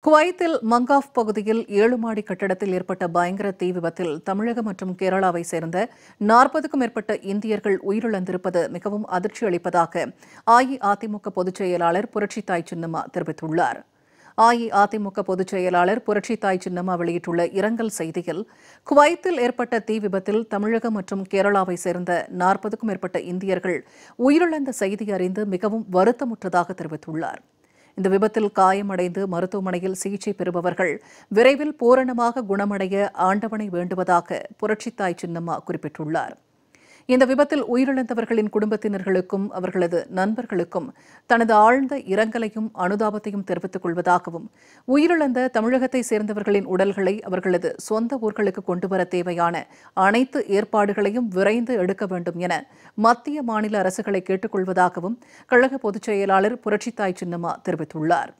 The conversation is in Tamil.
குவைத்தில் மங்காஃப் பகுதியில் 7 மாடி கட்டடத்தில் ஏற்பட்ட பயங்கர தீ விபத்தில் தமிழகம் மற்றும் கேரளாவை சேர்ந்த 40க்கும் மேற்பட்ட இந்தியர்கள் உயிரிழந்திருப்பது மிகவும் அதிர்ச்சி அளிப்பதாக அஇஅதிமுக பொதுச் செயலாளர் புரட்சித்தாய் சின்னம்மா தெரிவித்துள்ளார். அஇஅதிமுக பொதுச் செயலாளர் புரட்சித்தாய் சின்னம்மா வெளியிட்டுள்ள இரங்கல் செய்தியில், குவைத்தில் ஏற்பட்ட தீ விபத்தில் தமிழகம் மற்றும் கேரளாவை சேர்ந்த 40க்கும் மேற்பட்ட இந்தியர்கள் உயிரிழந்த செய்தி அறிந்து மிகவும் வருத்தமுற்றதாக தெரிவித்துள்ளார். இந்த விபத்தில் காயமடைந்து மருத்துவமனையில் சிகிச்சை பெறுபவர்கள் விரைவில் பூரணமாக குணமடைய ஆண்டவனை வேண்டுவதாக புரட்சித்தாய் சின்னம்மா குறிப்பிட்டுள்ளார். இந்த விபத்தில் உயிரிழந்தவர்களின் குடும்பத்தினர்களுக்கும் அவர்களது நண்பர்களுக்கும் தனது ஆழ்ந்த இரங்கலையும் அனுதாபத்தையும் தெரிவித்துக் கொள்வதாகவும், உயிரிழந்த தமிழகத்தை சேர்ந்தவர்களின் உடல்களை அவர்களது சொந்த ஊர்களுக்கு கொண்டுவர தேவையான அனைத்து ஏற்பாடுகளையும் விரைந்து எடுக்க வேண்டும் என மத்திய மாநில அரசுகளை கேட்டுக் கொள்வதாகவும் கழக பொதுச் செயலாளர் புரட்சித்தாய் சின்னம்மா தெரிவித்துள்ளார்.